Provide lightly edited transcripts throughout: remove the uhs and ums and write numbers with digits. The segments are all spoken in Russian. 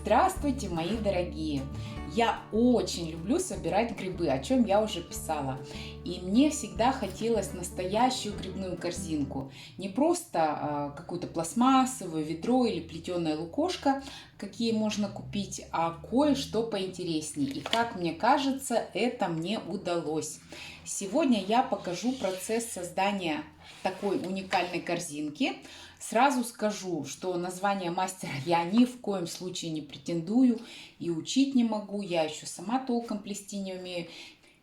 Здравствуйте, мои дорогие! Я очень люблю собирать грибы, о чем я уже писала. И мне всегда хотелось настоящую грибную корзинку. Не просто какую-то пластмассовую ведро или плетеное лукошко, какие можно купить, а кое-что поинтереснее. И как мне кажется, это мне удалось. Сегодня я покажу процесс создания такой уникальной корзинки. Сразу скажу, что название мастера я ни в коем случае не претендую и учить не могу, я еще сама толком плести не умею.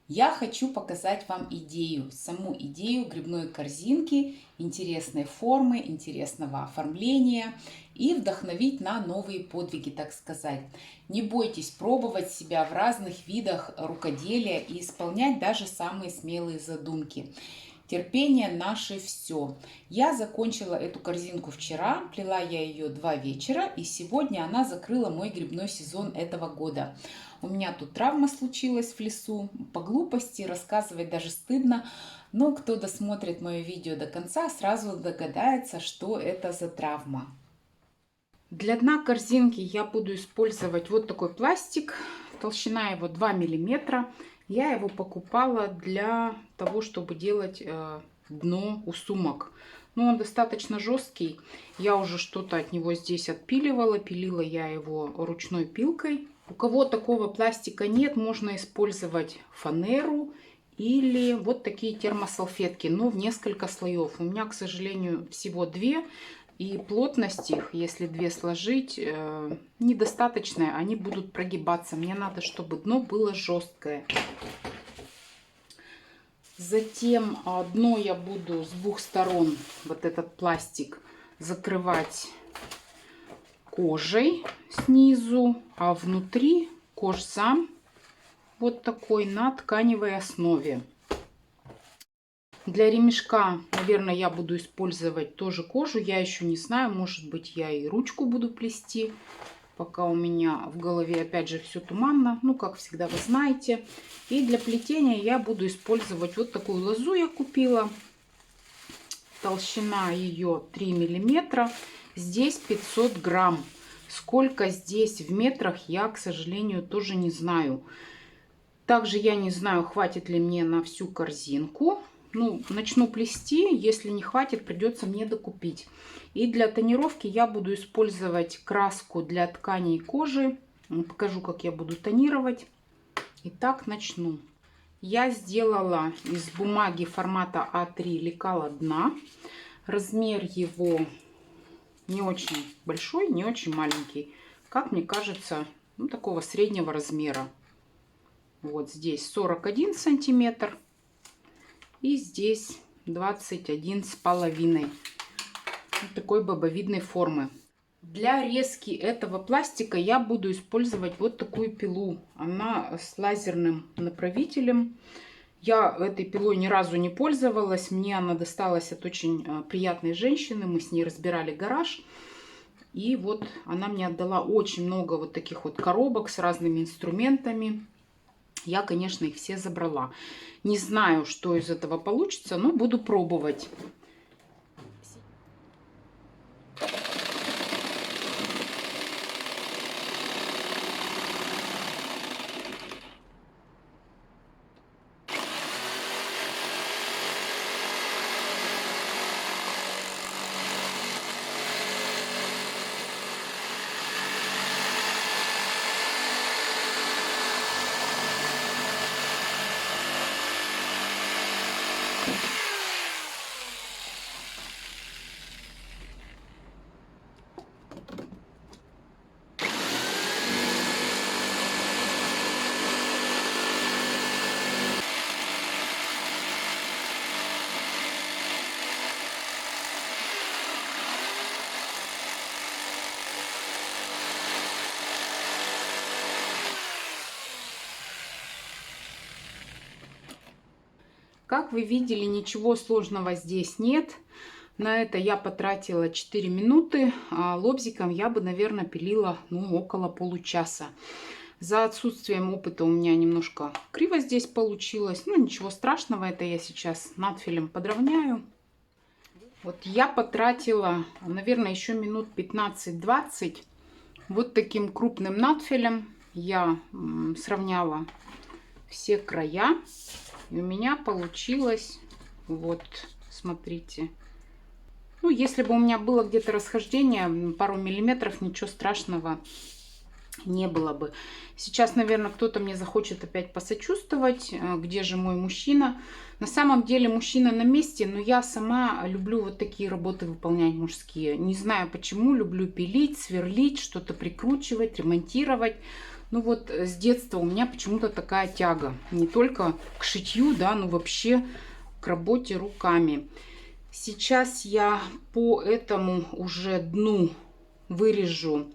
Я хочу показать вам идею, саму идею грибной корзинки, интересной формы, интересного оформления и вдохновить на новые подвиги, так сказать. Не бойтесь пробовать себя в разных видах рукоделия и исполнять даже самые смелые задумки. Терпение наше все. Я закончила эту корзинку вчера, плела я ее 2 вечера, и сегодня она закрыла мой грибной сезон этого года. У меня тут травма случилась в лесу, по глупости рассказывать даже стыдно, но кто досмотрит мое видео до конца, сразу догадается, что это за травма. Для дна корзинки я буду использовать вот такой пластик, толщина его 2 мм. Я его покупала для того, чтобы делать дно у сумок. Но он достаточно жесткий. Я уже что-то от него здесь отпиливала. Пилила я его ручной пилкой. У кого такого пластика нет, можно использовать фанеру или вот такие термосалфетки, но в несколько слоев. У меня, к сожалению, всего 2. И плотность их, если 2 сложить, недостаточная, они будут прогибаться. Мне надо, чтобы дно было жесткое. Затем дно я буду с 2 сторон, вот этот пластик, закрывать кожей снизу, а внутри кожзам вот такой на тканевой основе. Для ремешка, наверное, я буду использовать тоже кожу. Я еще не знаю, может быть, я и ручку буду плести. Пока у меня в голове, опять же, все туманно. Ну, как всегда, вы знаете. И для плетения я буду использовать вот такую лозу я купила. Толщина ее 3 мм. Здесь 500 грамм. Сколько здесь в метрах, я, к сожалению, тоже не знаю. Также я не знаю, хватит ли мне на всю корзинку. Ну, начну плести, если не хватит, придется мне докупить. И для тонировки я буду использовать краску для тканей кожи. Покажу, как я буду тонировать. Итак, начну. Я сделала из бумаги формата А3 лекало дна. Размер его не очень большой, не очень маленький. Как мне кажется, ну, такого среднего размера. Вот здесь 41 сантиметр. И здесь 21,5. Вот такой бобовидной формы. Для резки этого пластика я буду использовать вот такую пилу. Она с лазерным направителем. Я этой пилой ни разу не пользовалась. Мне она досталась от очень приятной женщины. Мы с ней разбирали гараж. И вот она мне отдала очень много вот таких вот коробок с разными инструментами. Я, конечно, их все забрала. Не знаю, что из этого получится, но буду пробовать. Как вы видели, ничего сложного здесь нет. На это я потратила 4 минуты. А лобзиком я бы, наверное, пилила около получаса. За отсутствием опыта у меня немножко криво здесь получилось. Ну, ничего страшного, это я сейчас надфилем подровняю. Вот я потратила, наверное, еще минут 15-20. Вот таким крупным надфилем я сравняла все края. И у меня получилось, вот, смотрите. Ну, если бы у меня было где-то расхождение, пару миллиметров, ничего страшного не было бы. Сейчас, наверное, кто-то мне захочет опять посочувствовать, где же мой мужчина. На самом деле мужчина на месте, но я сама люблю вот такие работы выполнять мужские. Не знаю почему, люблю пилить, сверлить, что-то прикручивать, ремонтировать. Ну вот с детства у меня почему-то такая тяга. Не только к шитью, да, но вообще к работе руками. Сейчас я по этому уже дну вырежу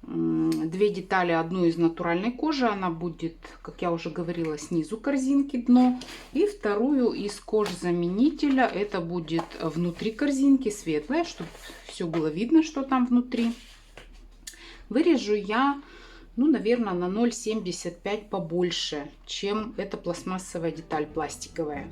две детали. Одну из натуральной кожи, она будет, как я уже говорила, снизу корзинки дно. И вторую из кожзаменителя, это будет внутри корзинки, светлая, чтобы все было видно, что там внутри. Вырежу я, ну, наверное, на 0,75 побольше, чем эта пластмассовая деталь пластиковая.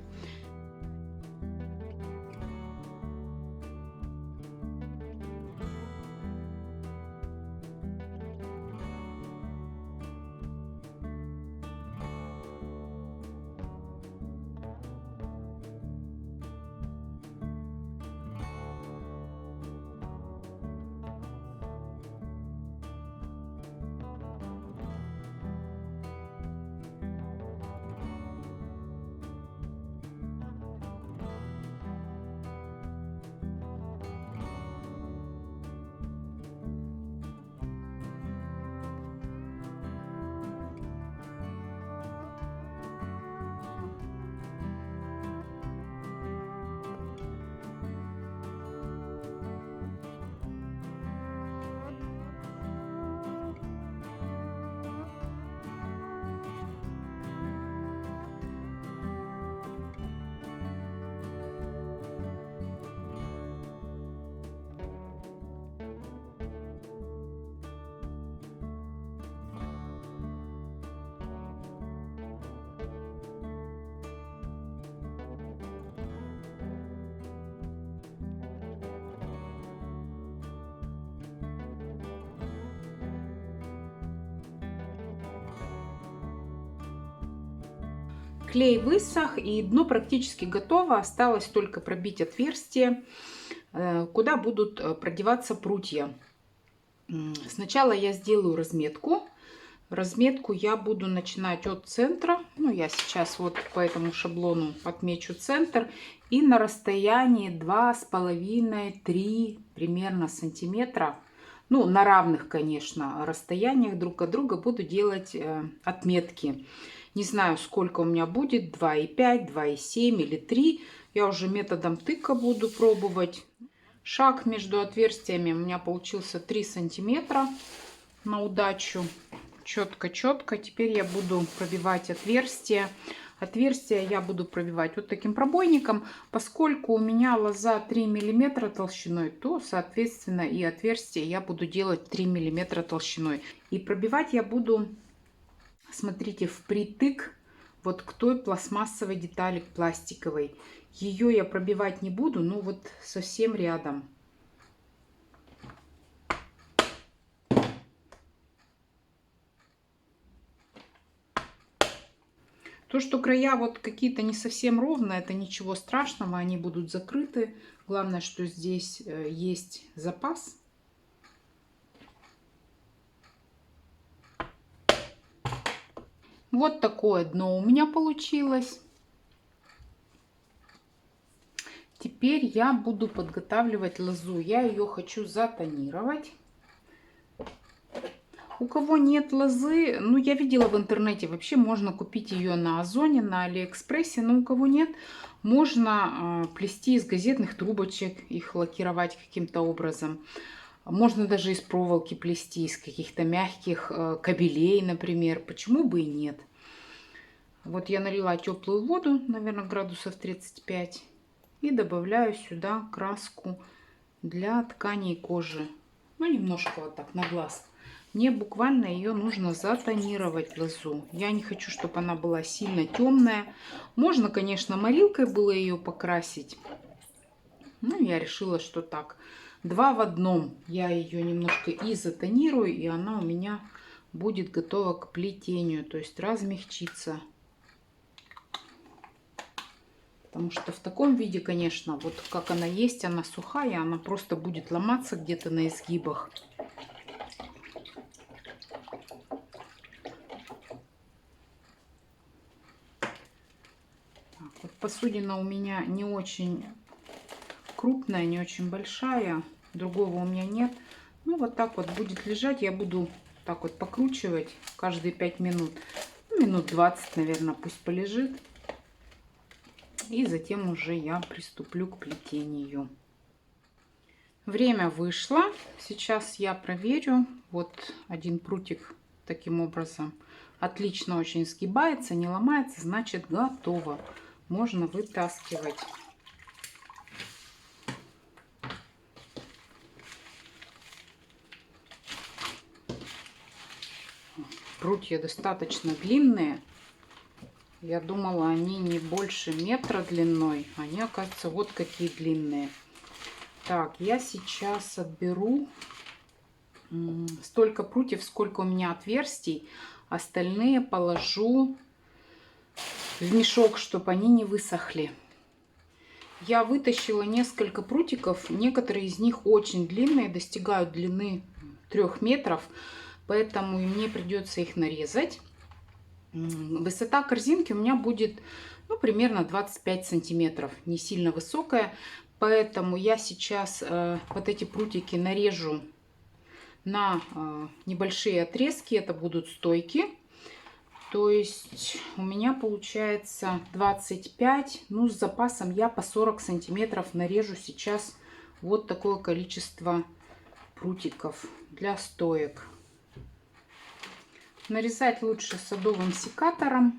Клей высох, и дно практически готово. Осталось только пробить отверстие, куда будут продеваться прутья. Сначала я сделаю разметку. Разметку я буду начинать от центра. Ну, я сейчас вот по этому шаблону отмечу центр. И на расстоянии 2,5-3 примерно сантиметра. Ну, на равных, конечно, расстояниях друг от друга буду делать отметки. Не знаю, сколько у меня будет, 2,5, 2,7 или 3. Я уже методом тыка буду пробовать. Шаг между отверстиями у меня получился 3 сантиметра на удачу. Четко-четко. Теперь я буду пробивать отверстия. Отверстия я буду пробивать вот таким пробойником. Поскольку у меня лоза 3 мм толщиной, то, соответственно, и отверстия я буду делать 3 мм толщиной. И пробивать я буду, смотрите, впритык вот к той пластмассовой детали, к пластиковой. Ее я пробивать не буду, но вот совсем рядом. То, что края вот какие-то не совсем ровные, это ничего страшного, они будут закрыты. Главное, что здесь есть запас. Вот такое дно у меня получилось. Теперь я буду подготавливать лозу. Я ее хочу затонировать. У кого нет лозы, ну, я видела в интернете, вообще можно купить ее на Озоне, на Алиэкспрессе, но у кого нет, можно плести из газетных трубочек, их лакировать каким-то образом. Можно даже из проволоки плести, из каких-то мягких кабелей, например. Почему бы и нет? Вот я налила теплую воду, наверное, градусов 35, и добавляю сюда краску для тканей кожи. Ну, немножко вот так на глаз. Мне буквально ее нужно затонировать, лозу. Я не хочу, чтобы она была сильно темная. Можно, конечно, морилкой было ее покрасить. Ну, я решила, что так. 2 в одном. Я ее немножко изотонирую, и она у меня будет готова к плетению. То есть размягчится. Потому что в таком виде, конечно, вот как она есть, она сухая, она просто будет ломаться где-то на изгибах. Так, вот посудина у меня не очень крупная, не очень большая. Другого у меня нет. Ну, вот так вот будет лежать. Я буду так вот покручивать каждые 5 минут. Ну, минут 20, наверное, пусть полежит. И затем уже я приступлю к плетению. Время вышло. Сейчас я проверю. Вот один прутик таким образом отлично очень сгибается, не ломается. Значит, готово. Можно вытаскивать. Прутья достаточно длинные. Я думала, они не больше метра длиной. Они, оказывается, вот какие длинные. Так, я сейчас отберу столько прутьев, сколько у меня отверстий. Остальные положу в мешок, чтобы они не высохли. Я вытащила несколько прутиков. Некоторые из них очень длинные, достигают длины 3 метров. Поэтому мне придется их нарезать. Высота корзинки у меня будет, ну, примерно 25 сантиметров. Не сильно высокая. Поэтому я сейчас вот эти прутики нарежу на небольшие отрезки. Это будут стойки. То есть у меня получается 25. Ну, с запасом я по 40 сантиметров нарежу сейчас вот такое количество прутиков для стоек. Нарезать лучше садовым секатором.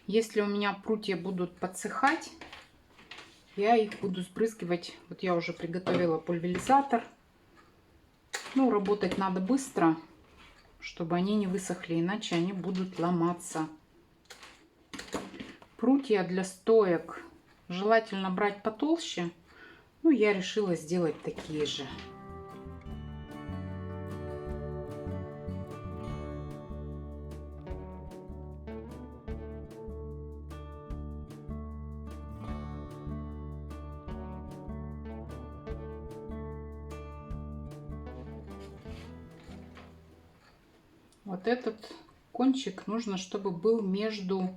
Если у меня прутья будут подсыхать, я их буду сбрызгивать. Вот я уже приготовила пульверизатор. Ну, работать надо быстро, чтобы они не высохли, иначе они будут ломаться. Прутья для стоек желательно брать потолще. Ну, я решила сделать такие же. Вот этот кончик нужно, чтобы был между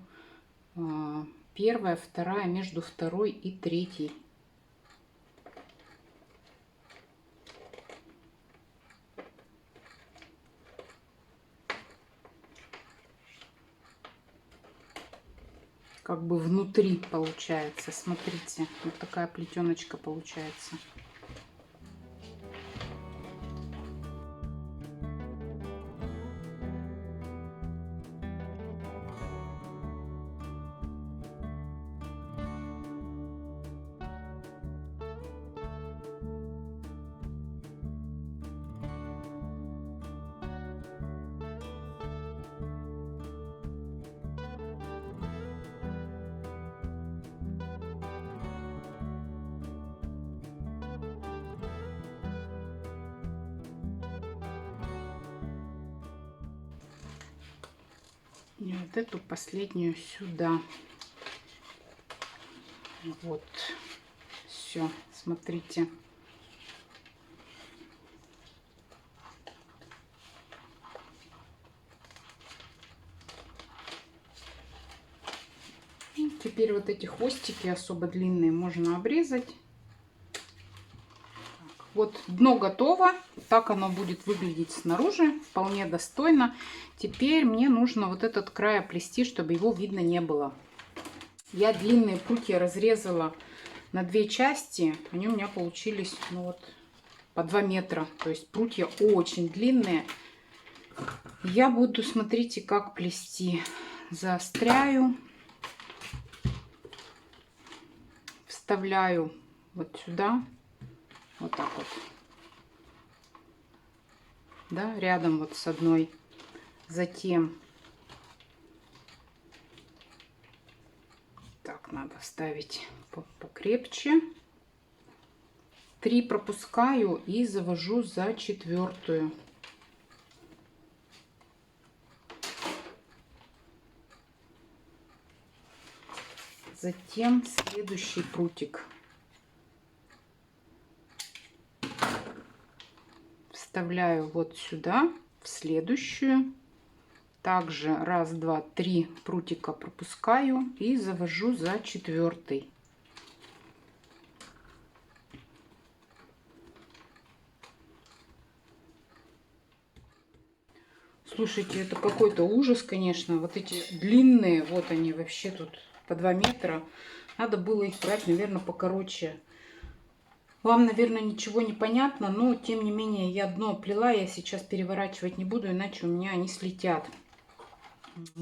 первая, вторая, между второй и третьей. Как бы внутри получается. Смотрите, вот такая плетеночка получается. И вот эту последнюю сюда. Вот. Все, смотрите. И теперь вот эти хвостики особо длинные можно обрезать. Вот дно готово. Так оно будет выглядеть снаружи. Вполне достойно. Теперь мне нужно вот этот край оплести, чтобы его видно не было. Я длинные прутья разрезала на 2 части. Они у меня получились, ну вот, по 2 метра. То есть прутья очень длинные. Я буду, смотрите, как плести. Заостряю. Вставляю вот сюда. Вот так вот. Да, рядом вот с одной. Затем Так, надо вставить покрепче. 3 пропускаю и завожу за 4. Затем следующий прутик вставляю вот сюда, в следующую. Также 1, 2, 3 прутика пропускаю и завожу за 4. Слушайте, это какой-то ужас, конечно. Вот эти длинные, вот они вообще тут по 2 метра. Надо было их брать, наверное, покороче. Вам, наверное, ничего не понятно, но тем не менее я дно плела, я сейчас переворачивать не буду, иначе у меня они слетят.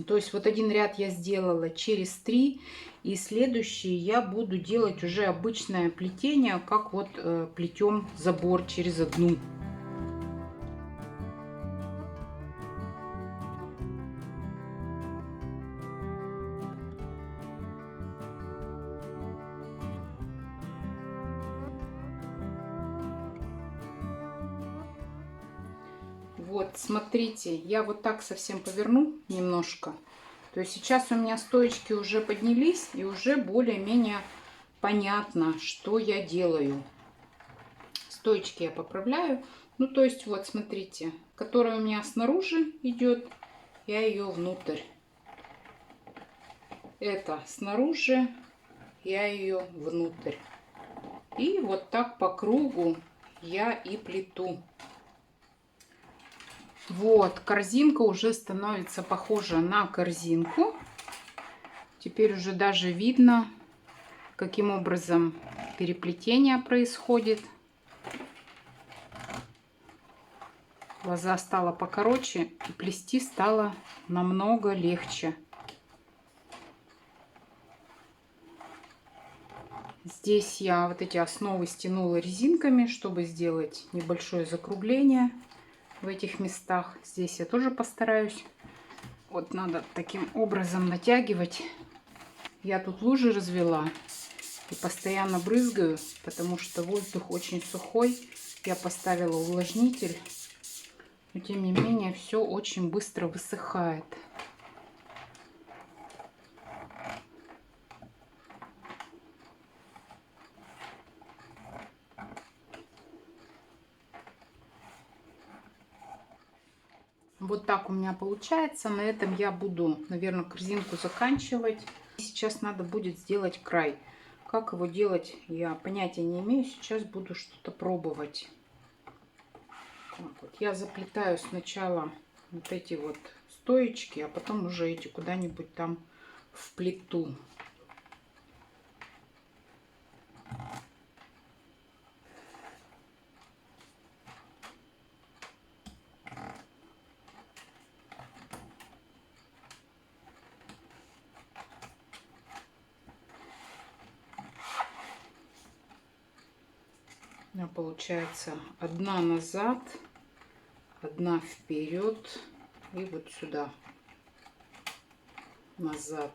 То есть вот один ряд я сделала через 3, и следующий я буду делать уже обычное плетение, как вот плетем забор через одну. Вот, смотрите, я вот так совсем поверну немножко. То есть сейчас у меня стоечки уже поднялись, и уже более-менее понятно, что я делаю. Стоечки я поправляю. Ну, то есть, вот, смотрите, которая у меня снаружи идет, я ее внутрь. Это снаружи, я ее внутрь. И вот так по кругу я и плету. Вот, корзинка уже становится похожа на корзинку. Теперь уже даже видно, каким образом переплетение происходит. Лоза стала покороче, и плести стало намного легче. Здесь я вот эти основы стянула резинками, чтобы сделать небольшое закругление в этих местах. Здесь я тоже постараюсь. Вот надо таким образом натягивать. Я тут лужи развела и постоянно брызгаю, потому что воздух очень сухой. Я поставила увлажнитель, но тем не менее все очень быстро высыхает. Вот так у меня получается. На этом я буду, наверное, корзинку заканчивать. Сейчас надо будет сделать край. Как его делать, я понятия не имею. Сейчас буду что-то пробовать. Вот. Я заплетаю сначала вот эти вот стоечки, а потом уже эти куда-нибудь там вплету. У меня получается одна назад, одна вперед и вот сюда назад.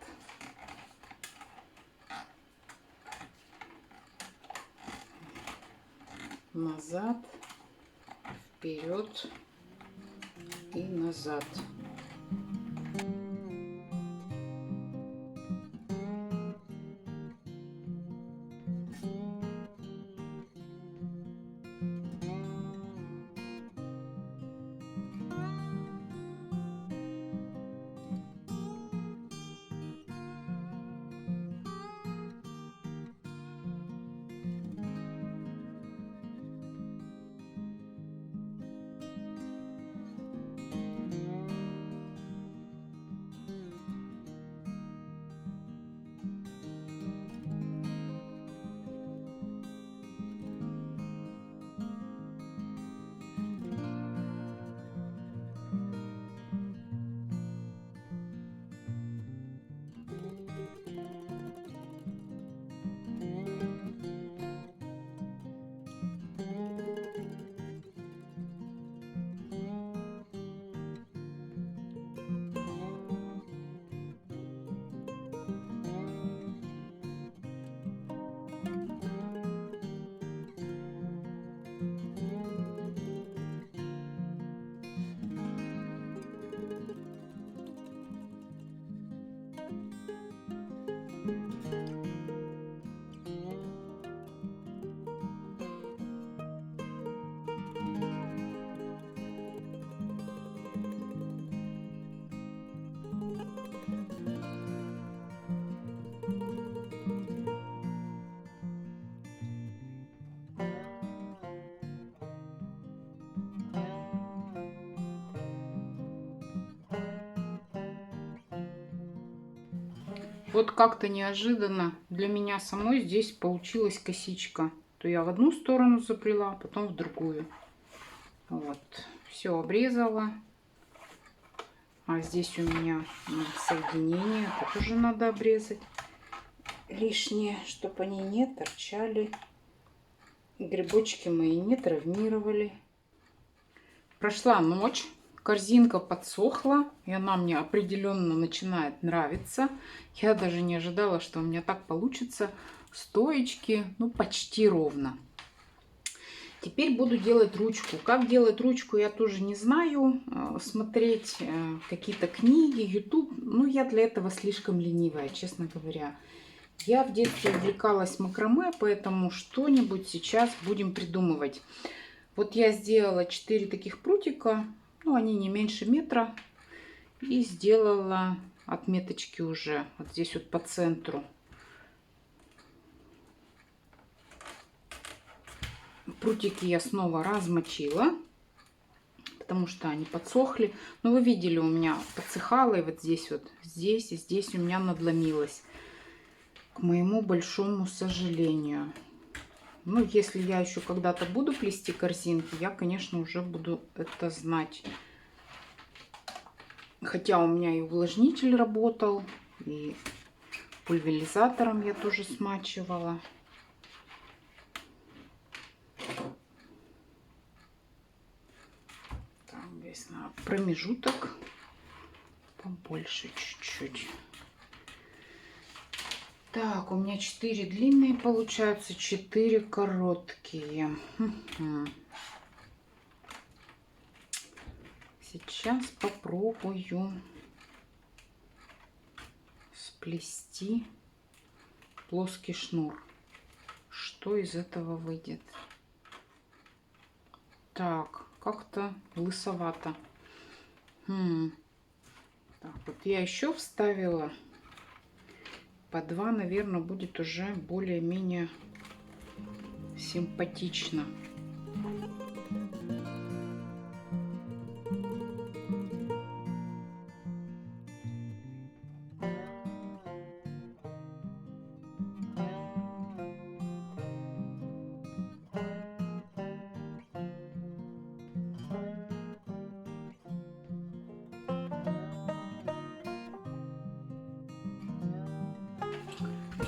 Назад, вперед и назад. Вот как-то неожиданно для меня самой здесь получилась косичка. То я в одну сторону заплела, потом в другую. Вот. Все обрезала. А здесь у меня соединение. Это тоже надо обрезать. Лишнее, чтобы они не торчали. Грибочки мои не травмировали. Прошла ночь. Корзинка подсохла, и она мне определенно начинает нравиться. Я даже не ожидала, что у меня так получится. Стоечки, ну, почти ровно. Теперь буду делать ручку. Как делать ручку, я тоже не знаю. Смотреть какие-то книги, YouTube. Ну, я для этого слишком ленивая, честно говоря. Я в детстве увлекалась макраме, поэтому что-нибудь сейчас будем придумывать. Вот я сделала 4 таких прутика. Ну, они не меньше метра. И сделала отметочки уже вот здесь вот по центру. Прутики я снова размочила, потому что они подсохли. Но вы видели, у меня подсыхало, и вот здесь вот, здесь и здесь у меня надломилось. К моему большому сожалению. Ну, если я еще когда-то буду плести корзинки, я, конечно, уже буду это знать. Хотя у меня и увлажнитель работал, и пульверизатором я тоже смачивала. Там здесь на промежуток побольше чуть-чуть. Так, у меня 4 длинные получаются, 4 короткие. Сейчас попробую сплести плоский шнур. Что из этого выйдет? Так, как-то лысовато. Так, вот я еще вставила. По 2, наверное, будет уже более-менее симпатично.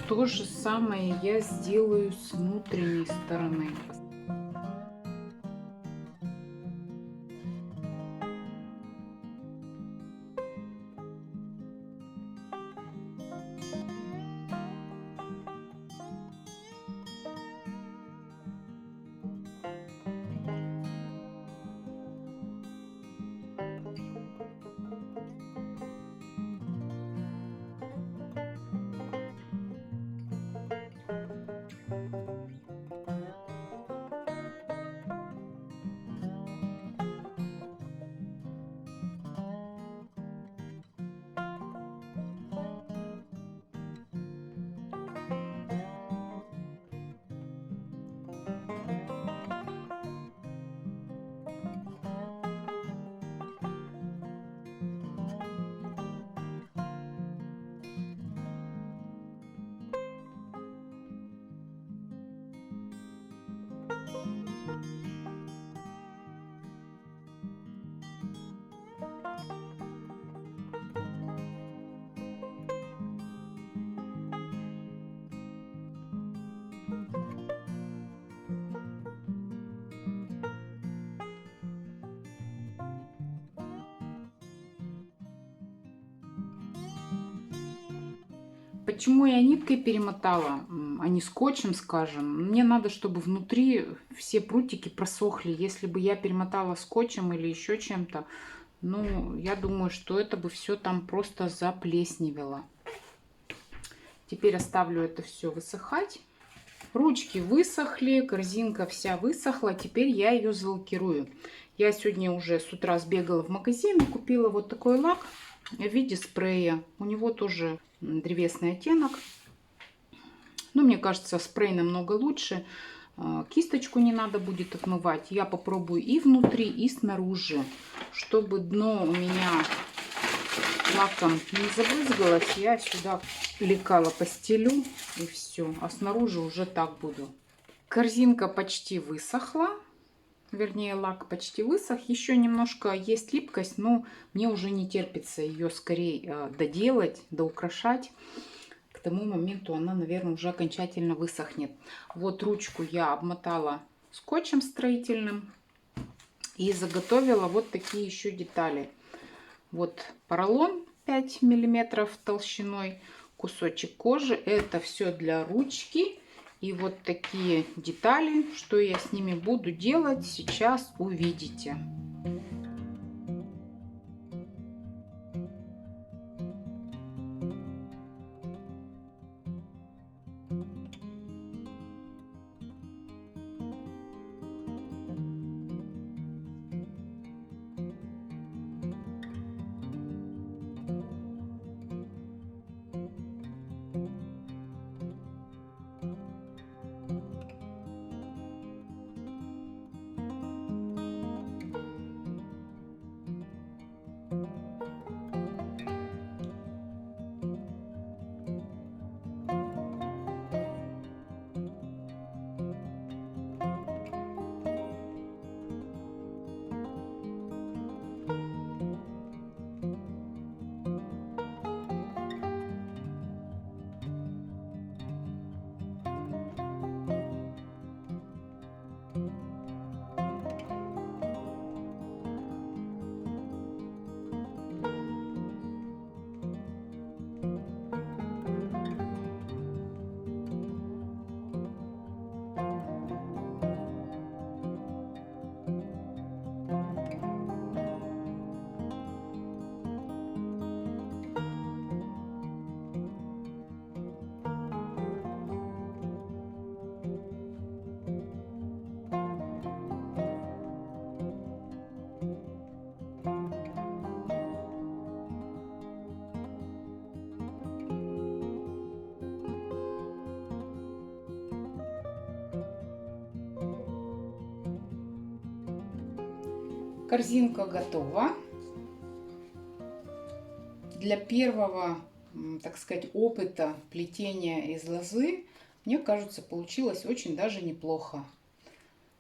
То же самое я сделаю с внутренней стороны. Почему я ниткой перемотала, а не скотчем, скажем? Мне надо, чтобы внутри все прутики просохли. Если бы я перемотала скотчем или еще чем-то, ну, я думаю, что это бы все там просто заплесневело. Теперь оставлю это все высыхать. Ручки высохли, корзинка вся высохла. Теперь я ее залакирую. Я сегодня уже с утра сбегала в магазин и купила вот такой лак в виде спрея. У него тоже древесный оттенок. Но мне кажется, спрей намного лучше. Кисточку не надо будет отмывать. Я попробую и внутри, и снаружи, чтобы дно у меня лаком не забрызгалась, я сюда лекала постелю и все. А снаружи уже так буду. Корзинка почти высохла. Вернее, лак почти высох. Еще немножко есть липкость, но мне уже не терпится ее скорее доделать, доукрашать. К тому моменту она, наверное, уже окончательно высохнет. Вот ручку я обмотала скотчем строительным и заготовила вот такие еще детали. Вот поролон 5 миллиметров толщиной, кусочек кожи. Это все для ручки. И вот такие детали, что я с ними буду делать, сейчас увидите. Корзинка готова. Для первого, так сказать, опыта плетения из лозы, мне кажется, получилось очень даже неплохо.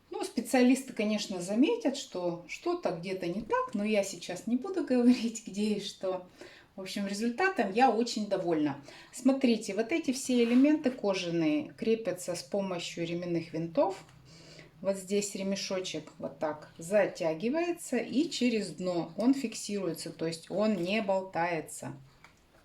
Ну, специалисты, конечно, заметят, что что-то где-то не так, но я сейчас не буду говорить, где и что. В общем, результатом я очень довольна. Смотрите, вот эти все элементы кожаные крепятся с помощью ременных винтов. Вот здесь ремешочек вот так затягивается и через дно он фиксируется, то есть он не болтается.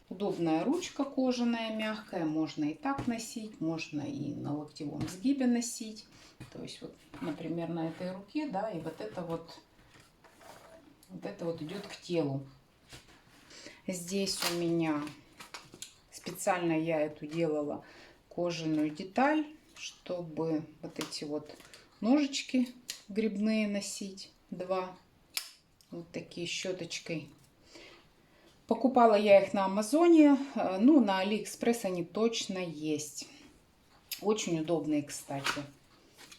Удобная ручка кожаная, мягкая, можно и так носить, можно и на локтевом сгибе носить. То есть вот, например, на этой руке, да, и вот это вот идет к телу. Здесь у меня специально я эту делала кожаную деталь, чтобы вот эти вот ножички грибные носить, два, вот такие щеточкой. Покупала я их на Амазоне, ну на Алиэкспресс они точно есть. Очень удобные, кстати.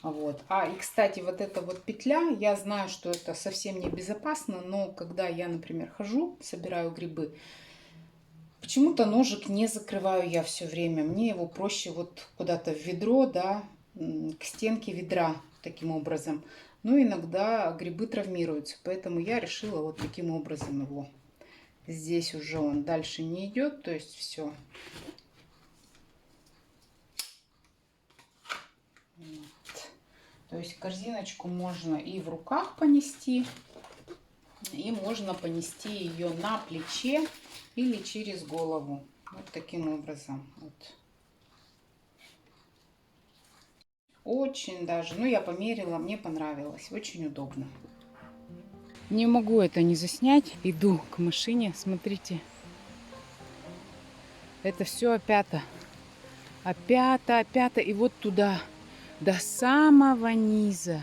Вот. И, кстати, вот эта вот петля, я знаю, что это совсем не безопасно, но когда я, например, хожу, собираю грибы, почему-то ножик не закрываю я все время. Мне его проще вот куда-то в ведро, да, к стенке ведра таким образом. Но иногда грибы травмируются, поэтому я решила вот таким образом его. Здесь уже он дальше не идет, то есть все. Вот. То есть корзиночку можно и в руках понести, и можно понести ее на плече или через голову. Вот таким образом. Вот. Очень даже, ну я померила, мне понравилось, очень удобно. Не могу это не заснять. Иду к машине, смотрите. Это все опята. Опята. И вот туда, до самого низа.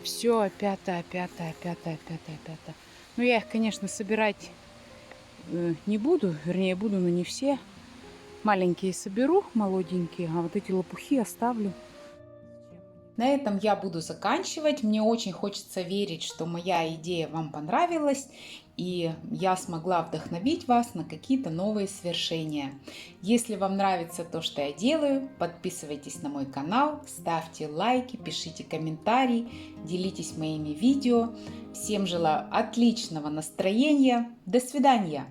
Все опята. Ну, я их, конечно, собирать не буду. Вернее, буду, но не все. Маленькие соберу, молоденькие. А вот эти лопухи оставлю. На этом я буду заканчивать. Мне очень хочется верить, что моя идея вам понравилась, и я смогла вдохновить вас на какие-то новые свершения. Если вам нравится то, что я делаю, подписывайтесь на мой канал, ставьте лайки, пишите комментарии, делитесь моими видео. Всем желаю отличного настроения. До свидания!